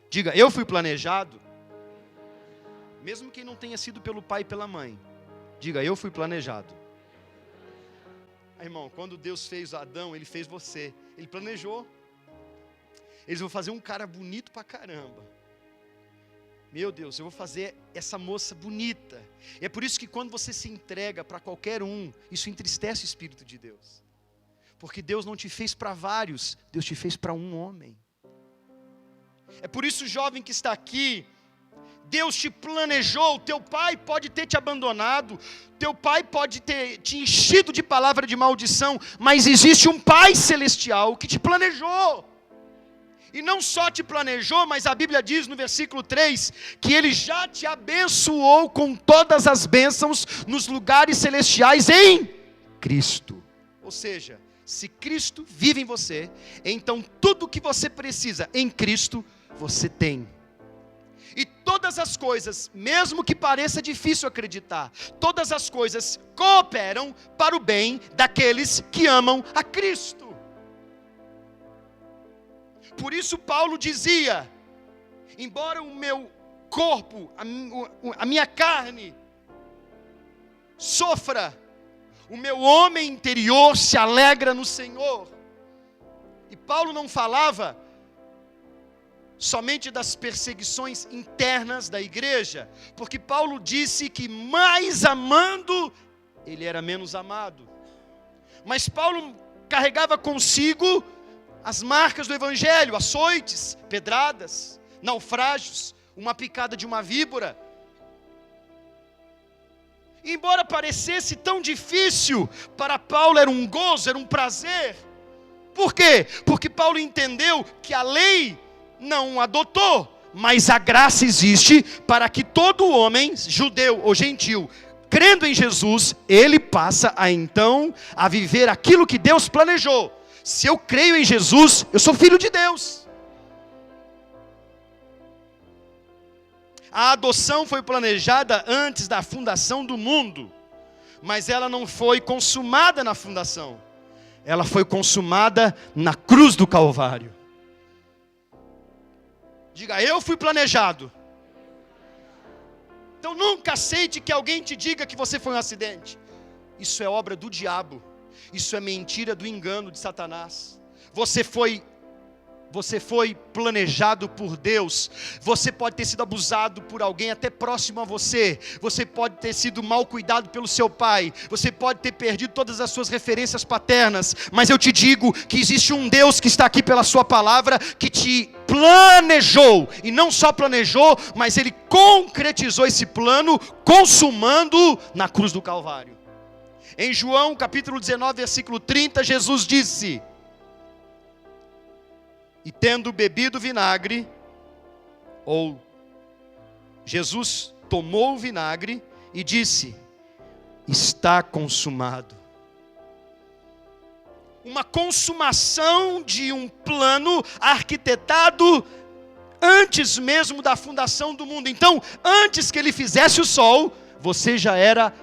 Diga, eu fui planejado. Mesmo que não tenha sido pelo pai e pela mãe. Diga, eu fui planejado. Irmão, quando Deus fez Adão, Ele fez você. Ele planejou. Eles vão fazer um cara bonito pra caramba. Meu Deus, eu vou fazer essa moça bonita. E é por isso que quando você se entrega para qualquer um, isso entristece o Espírito de Deus. Porque Deus não te fez para vários, Deus te fez para um homem. É por isso, jovem que está aqui, Deus te planejou. Teu pai pode ter te abandonado, teu pai pode ter te enchido de palavra de maldição, mas existe um Pai celestial que te planejou. E não só te planejou, mas a Bíblia diz no versículo 3, que Ele já te abençoou com todas as bênçãos nos lugares celestiais em Cristo. Ou seja, se Cristo vive em você, então tudo o que você precisa em Cristo, você tem. E todas as coisas, mesmo que pareça difícil acreditar, todas as coisas cooperam para o bem daqueles que amam a Cristo. Por isso Paulo dizia, embora o meu corpo, a minha carne sofra, o meu homem interior se alegra no Senhor. E Paulo não falava somente das perseguições internas da igreja, porque Paulo disse que mais amando, ele era menos amado. Mas Paulo carregava consigo as marcas do Evangelho, açoites, pedradas, naufrágios, uma picada de uma víbora. E embora parecesse tão difícil, para Paulo era um gozo, era um prazer. Por quê? Porque Paulo entendeu que a lei não adotou, mas a graça existe para que todo homem, judeu ou gentil, crendo em Jesus, ele passa a viver aquilo que Deus planejou. Se eu creio em Jesus, eu sou filho de Deus. A adoção foi planejada antes da fundação do mundo, mas ela não foi consumada na fundação. Ela foi consumada na cruz do Calvário. Diga, eu fui planejado. Então nunca aceite que alguém te diga que você foi um acidente. Isso é obra do diabo. Isso é mentira do engano de Satanás. Você foi planejado por Deus. Você pode ter sido abusado por alguém até próximo a você. Você pode ter sido mal cuidado pelo seu pai. Você pode ter perdido todas as suas referências paternas. Mas eu te digo que existe um Deus que está aqui pela sua palavra, que te planejou. E não só planejou, mas Ele concretizou esse plano, consumando na cruz do Calvário. Em João capítulo 19, versículo 30, Jesus disse: e tendo bebido vinagre, ou Jesus tomou o vinagre e disse: está consumado. Uma consumação de um plano arquitetado antes mesmo da fundação do mundo. Então, antes que Ele fizesse o sol, você já era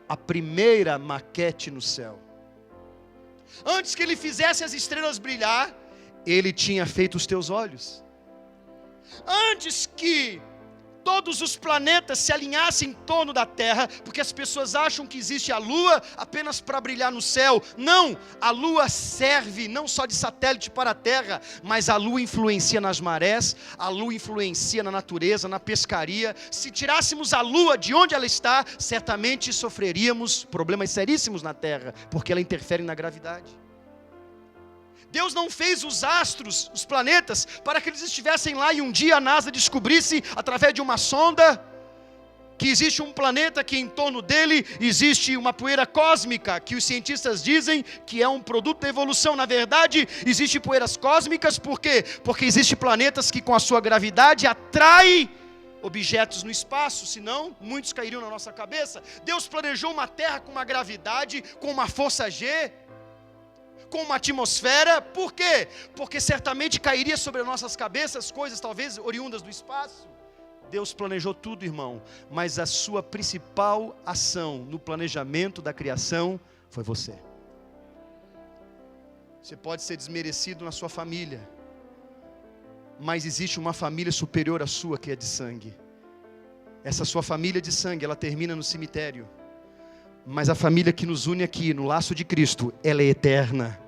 a primeira maquete no céu. Antes que Ele fizesse as estrelas brilhar, Ele tinha feito os teus olhos. Antes que todos os planetas se alinhassem em torno da Terra, porque as pessoas acham que existe a Lua apenas para brilhar no céu. Não, a Lua serve não só de satélite para a Terra, mas a Lua influencia nas marés, a Lua influencia na natureza, na pescaria. Se tirássemos a Lua de onde ela está, certamente sofreríamos problemas seríssimos na Terra, porque ela interfere na gravidade. Deus não fez os astros, os planetas, para que eles estivessem lá e um dia a NASA descobrisse, através de uma sonda, que existe um planeta que em torno dele existe uma poeira cósmica, que os cientistas dizem que é um produto da evolução. Na verdade, existem poeiras cósmicas, por quê? Porque existem planetas que com a sua gravidade atraem objetos no espaço, senão muitos cairiam na nossa cabeça. Deus planejou uma Terra com uma gravidade, com uma força G, com uma atmosfera. Por quê? Porque certamente cairia sobre as nossas cabeças coisas talvez oriundas do espaço. Deus planejou tudo, irmão, mas a sua principal ação no planejamento da criação foi você. Você pode ser desmerecido na sua família, Mas existe uma família superior à sua, que é de sangue. Essa sua família de sangue, ela termina no cemitério. Mas a família que nos une aqui, no laço de Cristo, ela é eterna.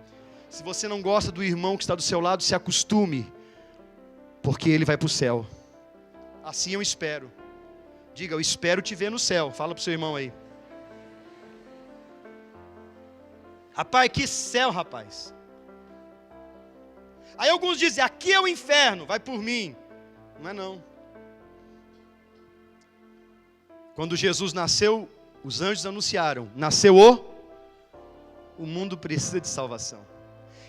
Se você não gosta do irmão que está do seu lado, se acostume, porque ele vai para o céu. Assim eu espero. Diga, eu espero te ver no céu. Fala para o seu irmão aí. Rapaz, que céu, rapaz. Aí alguns dizem, aqui é o inferno, vai por mim. Não é não. Quando Jesus nasceu, os anjos anunciaram, nasceu o mundo precisa de salvação.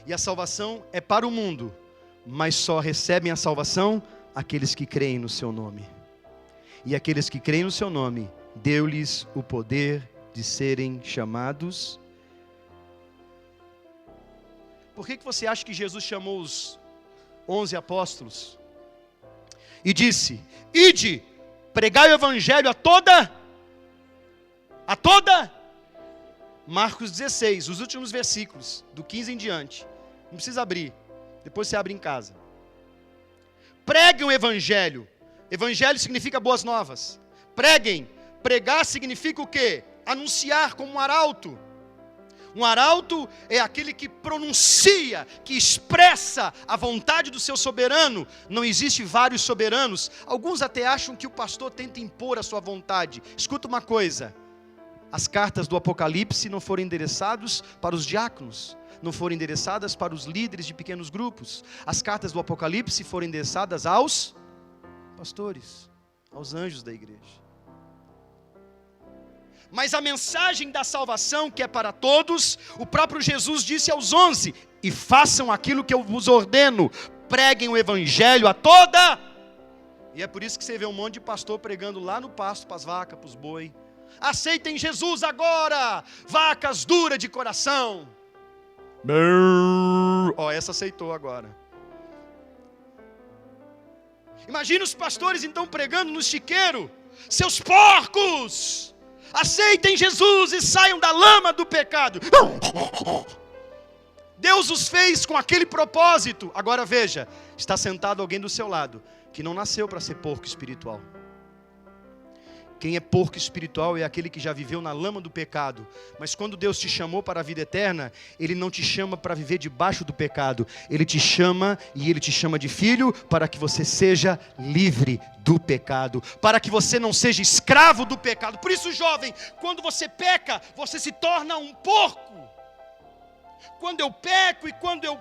E a salvação é para o mundo, mas só recebem a salvação aqueles que creem no seu nome. E aqueles que creem no seu nome, deu-lhes o poder de serem chamados. Por que você acha que Jesus chamou os 11 apóstolos? E disse, ide, pregai o evangelho a toda... Marcos 16, os últimos versículos, do 15 em diante. Não precisa abrir, depois você abre em casa. Preguem o evangelho. Evangelho significa boas novas. Preguem. Pregar significa o quê? Anunciar como um arauto. Um arauto é aquele que pronuncia, que expressa a vontade do seu soberano. Não existe vários soberanos. Alguns até acham que o pastor tenta impor a sua vontade. Escuta uma coisa. As cartas do Apocalipse não foram endereçadas para os diáconos, não foram endereçadas para os líderes de pequenos grupos. As cartas do Apocalipse foram endereçadas aos pastores, aos anjos da igreja. Mas a mensagem da salvação, que é para todos, o próprio Jesus disse aos 11, e façam aquilo que eu vos ordeno, preguem o evangelho a toda. E é por isso que você vê um monte de pastor pregando lá no pasto, para as vacas, para os boi. Aceitem Jesus agora, vacas duras de coração. Essa aceitou agora. Imagina os pastores então pregando no chiqueiro, seus porcos, aceitem Jesus e saiam da lama do pecado. Deus os fez com aquele propósito. Agora veja, está sentado alguém do seu lado, que não nasceu para ser porco espiritual. Quem é porco espiritual é aquele que já viveu na lama do pecado. Mas quando Deus te chamou para a vida eterna, Ele não te chama para viver debaixo do pecado. Ele te chama e Ele te chama de filho para que você seja livre do pecado. Para que você não seja escravo do pecado. Por isso, jovem, quando você peca, você se torna um porco. Quando eu peco e quando eu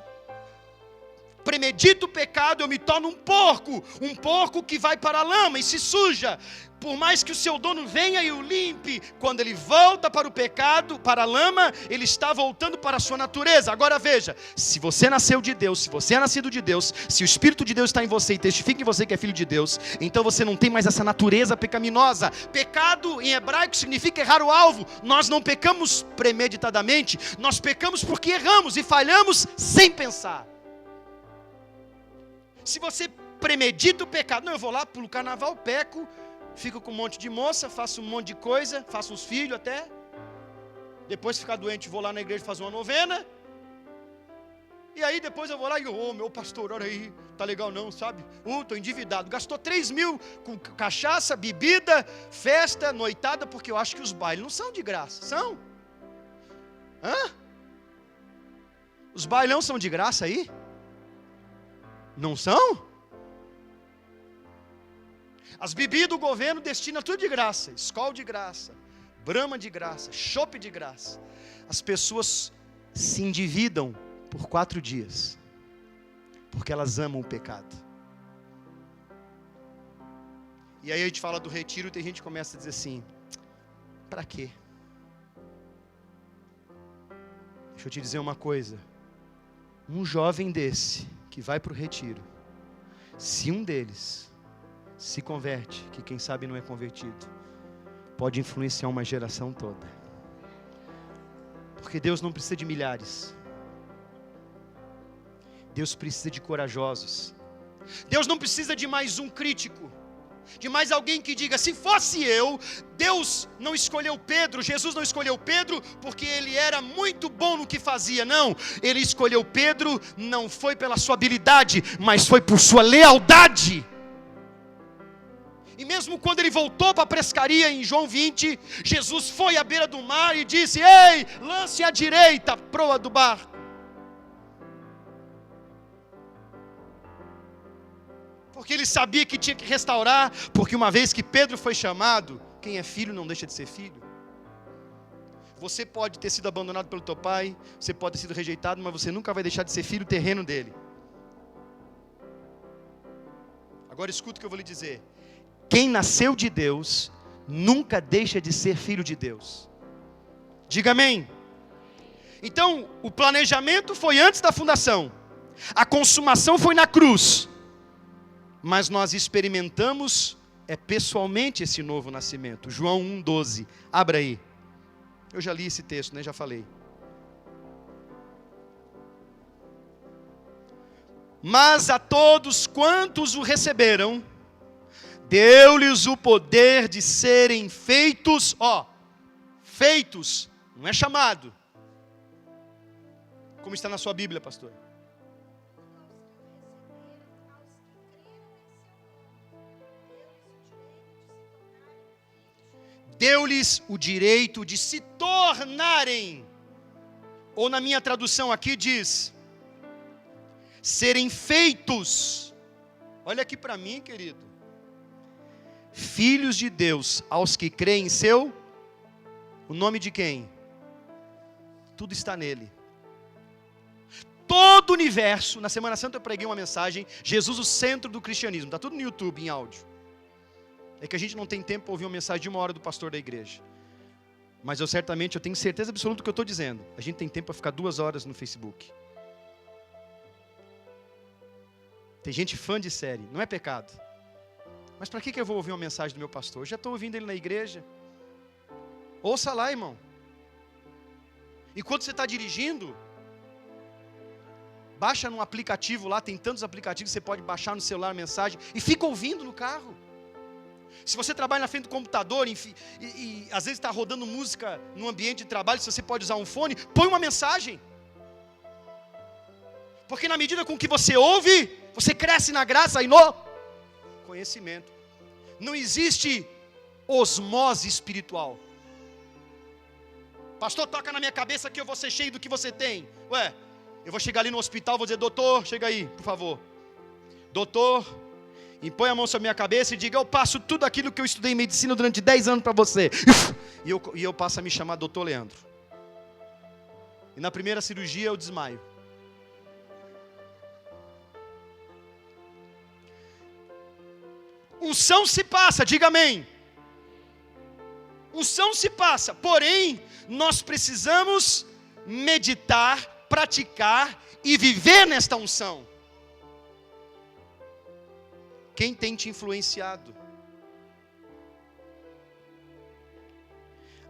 premedito o pecado, eu me torno um porco que vai para a lama e se suja. Por mais que o seu dono venha e o limpe, quando ele volta para o pecado, para a lama, ele está voltando para a sua natureza. Agora veja, se você nasceu de Deus, se você é nascido de Deus, se o Espírito de Deus está em você e testifica em você que é filho de Deus, então você não tem mais essa natureza pecaminosa. Pecado em hebraico significa errar o alvo. Nós não pecamos premeditadamente, nós pecamos porque erramos e falhamos sem pensar. Se você premedita o pecado, não, eu vou lá para o carnaval, peco, fico com um monte de moça, faço um monte de coisa, faço uns filhos até, depois ficar doente, vou lá na igreja fazer uma novena, e aí depois eu vou lá e meu pastor, olha aí, tá legal não, sabe? Tô endividado, gastou 3 mil com cachaça, bebida, festa, noitada, porque eu acho que os bailes não são de graça, são? Os bailão são de graça aí? Não são? As bebidas do governo destinam tudo de graça. Skol de graça, Brahma de graça, chopp de graça. As pessoas se endividam por 4 dias, porque elas amam o pecado. E aí a gente fala do retiro e tem gente que começa a dizer assim, para quê? Deixa eu te dizer uma coisa. Um jovem desse que vai para o retiro, se um deles se converte, que quem sabe não é convertido, pode influenciar uma geração toda. Porque Deus não precisa de milhares. Deus precisa de corajosos. Deus não precisa de mais um crítico. de mais alguém que diga: se fosse eu, Deus não escolheu Pedro, Jesus não escolheu Pedro porque ele era muito bom no que fazia. Não, ele escolheu Pedro não foi pela sua habilidade, mas foi por sua lealdade. E mesmo quando ele voltou para a pescaria em João 20, Jesus foi à beira do mar e disse: ei, lance à direita, proa do barco. Porque ele sabia que tinha que restaurar, porque uma vez que Pedro foi chamado, quem é filho não deixa de ser filho. Você pode ter sido abandonado pelo teu pai, você pode ter sido rejeitado, mas você nunca vai deixar de ser filho terreno dele. Agora escuta o que eu vou lhe dizer. Quem nasceu de Deus, nunca deixa de ser filho de Deus. Diga amém. Então, o planejamento foi antes da fundação. A consumação foi na cruz. Mas nós experimentamos pessoalmente esse novo nascimento. João 1,12. Abra aí. Eu já li esse texto, né? Já falei. Mas a todos quantos o receberam, deu-lhes o poder de serem feitos, feitos, não é chamado. Como está na sua Bíblia, pastor? Deu-lhes o direito de se tornarem, ou na minha tradução aqui diz, serem feitos. Olha aqui para mim, querido. Filhos de Deus, aos que creem em o nome de quem? Tudo está nele. Todo o universo, na Semana Santa eu preguei uma mensagem, Jesus o centro do cristianismo, está tudo no YouTube em áudio. É que a gente não tem tempo para ouvir uma mensagem de 1 hora do pastor da igreja. Mas eu tenho certeza absoluta do que eu estou dizendo. A gente tem tempo para ficar 2 horas no Facebook. Tem gente fã de série, não é pecado. Mas para que eu vou ouvir uma mensagem do meu pastor? Eu já estou ouvindo ele na igreja. Ouça lá, irmão. Enquanto você está dirigindo, baixa num aplicativo lá, tem tantos aplicativos que você pode baixar no celular a mensagem e fica ouvindo no carro. Se você trabalha na frente do computador e às vezes está rodando música no ambiente de trabalho, se você pode usar um fone, põe uma mensagem. Porque na medida com que você ouve, você cresce na graça e no conhecimento. Não existe osmose espiritual. Pastor, toca na minha cabeça que eu vou ser cheio do que você tem. Ué, eu vou chegar ali no hospital, vou dizer: doutor, chega aí, por favor. Doutor, impõe a mão sobre a minha cabeça e diga: eu passo tudo aquilo que eu estudei em medicina durante 10 anos para você. E eu passo a me chamar doutor Leandro. E na primeira cirurgia eu desmaio. Unção se passa, diga amém. Unção se passa, porém, nós precisamos meditar, praticar e viver nesta unção. Quem tem te influenciado?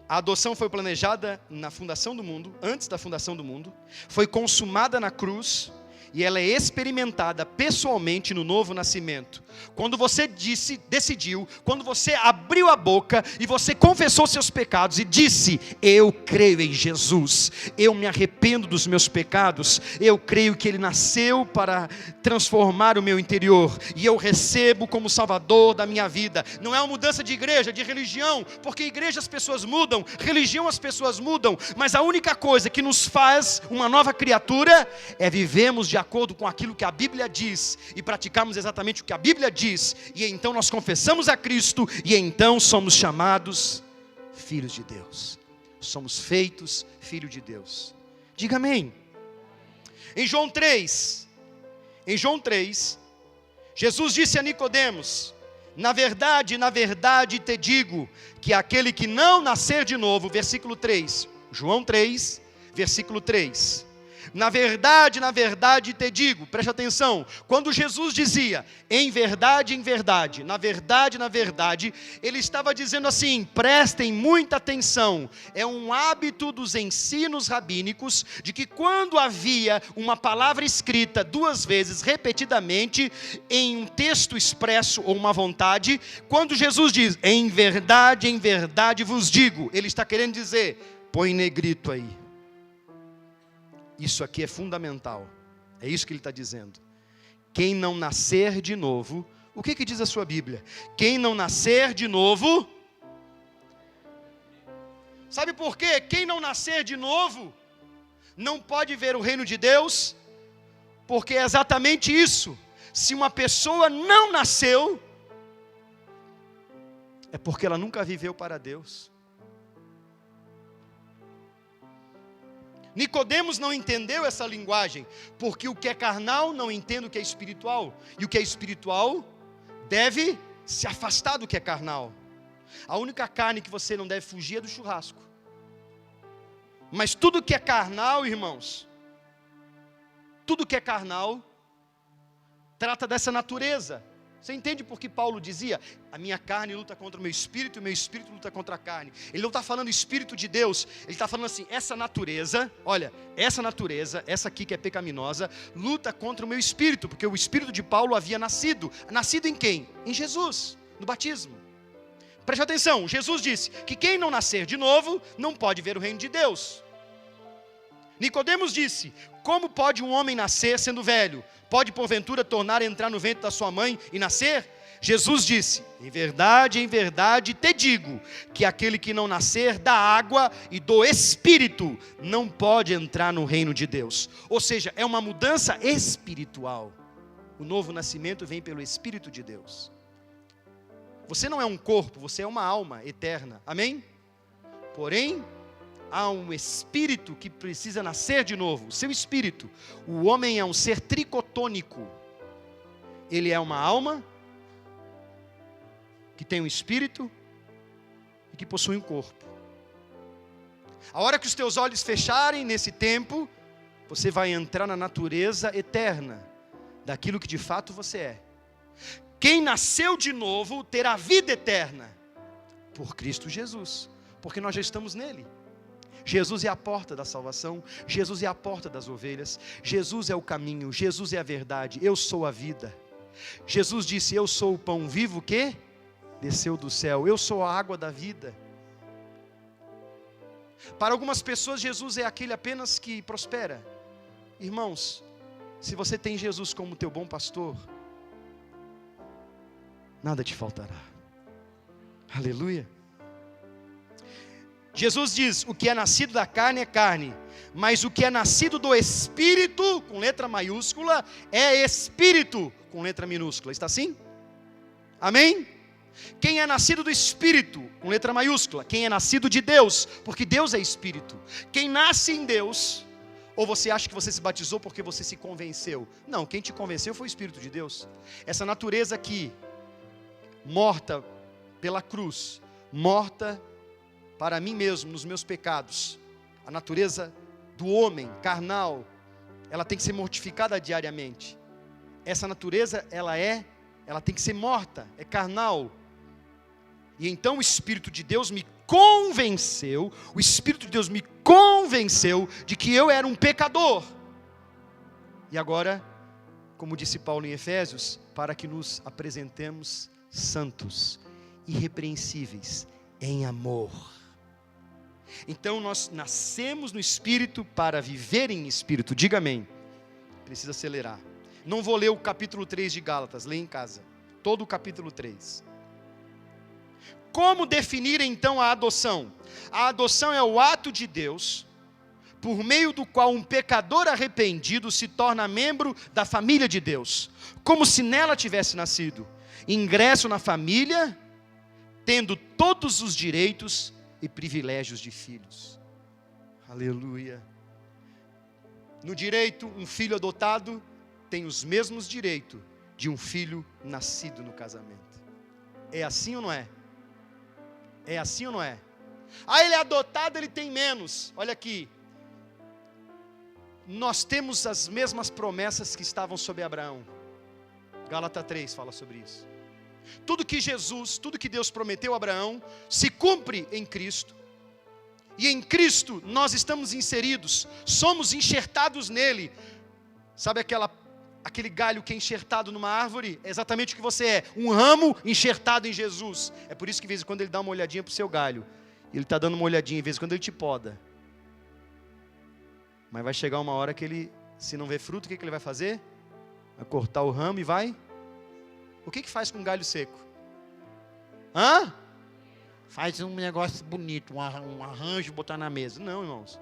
A adoção foi planejada na fundação do mundo, antes da fundação do mundo, foi consumada na cruz, e ela é experimentada pessoalmente no novo nascimento. Quando você decidiu, quando você abriu a boca e você confessou seus pecados e disse: eu creio em Jesus, eu me arrependo dos meus pecados, eu creio que Ele nasceu para transformar o meu interior, e eu recebo como Salvador da minha vida. Não é uma mudança de igreja, de religião, porque igreja as pessoas mudam, religião as pessoas mudam, mas a única coisa que nos faz uma nova criatura é vivemos de acordo com aquilo que a Bíblia diz e praticarmos exatamente o que a Bíblia diz, e então nós confessamos a Cristo, e então somos chamados filhos de Deus, somos feitos filho de Deus. Diga amém. Em João 3, Jesus disse a Nicodemos: na verdade te digo, que aquele que não nascer de novo, versículo 3, João 3, versículo 3, na verdade te digo, preste atenção, quando Jesus dizia, em verdade, na verdade, ele estava dizendo assim, prestem muita atenção, é um hábito dos ensinos rabínicos, de que quando havia uma palavra escrita 2 vezes, repetidamente, em um texto expresso ou uma vontade, quando Jesus diz, em verdade vos digo, ele está querendo dizer, põe negrito aí. Isso aqui é fundamental. É isso que ele está dizendo. Quem não nascer de novo, o que diz a sua Bíblia? Quem não nascer de novo, sabe por quê? Quem não nascer de novo, não pode ver o reino de Deus, porque é exatamente isso. Se uma pessoa não nasceu, é porque ela nunca viveu para Deus. Nicodemos não entendeu essa linguagem, porque o que é carnal não entende o que é espiritual, e o que é espiritual deve se afastar do que é carnal. A única carne que você não deve fugir é do churrasco. Mas tudo que é carnal, irmãos, tudo que é carnal, trata dessa natureza. Você entende por que Paulo dizia, a minha carne luta contra o meu espírito, e o meu espírito luta contra a carne. Ele não está falando espírito de Deus, ele está falando assim, essa natureza, olha, essa aqui que é pecaminosa, luta contra o meu espírito, porque o espírito de Paulo havia nascido em quem? Em Jesus, no batismo. Preste atenção, Jesus disse que quem não nascer de novo, não pode ver o reino de Deus. Nicodemos disse, como pode um homem nascer sendo velho? Pode porventura tornar a entrar no ventre da sua mãe e nascer? Jesus disse, em verdade te digo, que aquele que não nascer da água e do Espírito, não pode entrar no reino de Deus. Ou seja, é uma mudança espiritual. O novo nascimento vem pelo Espírito de Deus. Você não é um corpo, você é uma alma eterna, amém? Porém, há um espírito que precisa nascer de novo, o seu espírito. O homem é um ser tricotônico. Ele é uma alma que tem um espírito e que possui um corpo. A hora que os teus olhos fecharem nesse tempo, você vai entrar na natureza eterna daquilo que de fato você é. Quem nasceu de novo terá vida eterna por Cristo Jesus, porque nós já estamos nele. Jesus é a porta da salvação, Jesus é a porta das ovelhas, Jesus é o caminho, Jesus é a verdade, eu sou a vida. Jesus disse, eu sou o pão vivo que desceu do céu, eu sou a água da vida. Para algumas pessoas Jesus é aquele apenas que prospera. Irmãos, se você tem Jesus como teu bom pastor, nada te faltará. Aleluia. Jesus diz, o que é nascido da carne é carne, mas o que é nascido do Espírito, com letra maiúscula, é Espírito, com letra minúscula. Está assim? Amém? Quem é nascido do Espírito, com letra maiúscula, quem é nascido de Deus, porque Deus é Espírito. Quem nasce em Deus, ou você acha que você se batizou porque você se convenceu? Não, quem te convenceu foi o Espírito de Deus. Essa natureza aqui, morta pela cruz, morta para mim mesmo, nos meus pecados, a natureza do homem, carnal, ela tem que ser mortificada diariamente. Essa natureza, ela tem que ser morta, é carnal. E então o Espírito de Deus me convenceu, de que eu era um pecador. E agora, como disse Paulo em Efésios, para que nos apresentemos santos, irrepreensíveis, em amor. Então nós nascemos no Espírito para viver em Espírito. Diga amém. Precisa acelerar. Não vou ler o capítulo 3 de Gálatas, lê em casa. Todo o capítulo 3. Como definir então a adoção? A adoção é o ato de Deus, por meio do qual um pecador arrependido se torna membro da família de Deus, como se nela tivesse nascido. Ingresso na família, tendo todos os direitos e privilégios de filhos. Aleluia. No direito, um filho adotado tem os mesmos direitos de um filho nascido no casamento. É assim ou não é? É assim ou não é? Ah, ele é adotado, ele tem menos. Olha aqui. nós temos as mesmas promessas que estavam sobre Abraão. Gálatas 3 fala sobre isso. Tudo que Deus prometeu a Abraão, se cumpre em Cristo. E em Cristo nós estamos inseridos, somos enxertados nele. Sabe aquele galho que é enxertado numa árvore? É exatamente o que você é, um ramo enxertado em Jesus. É por isso que de vez em quando ele dá uma olhadinha para o seu galho. Ele está dando uma olhadinha, de vez em quando ele te poda. Mas vai chegar uma hora que ele, se não vê fruto, o que ele vai fazer? Vai cortar o ramo e vai... O que faz com um galho seco? Faz um negócio bonito, um arranjo, botar na mesa. Não, irmãos.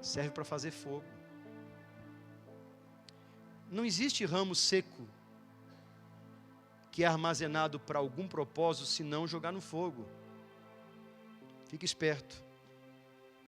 Serve para fazer fogo. Não existe ramo seco que é armazenado para algum propósito, senão jogar no fogo. Fique esperto.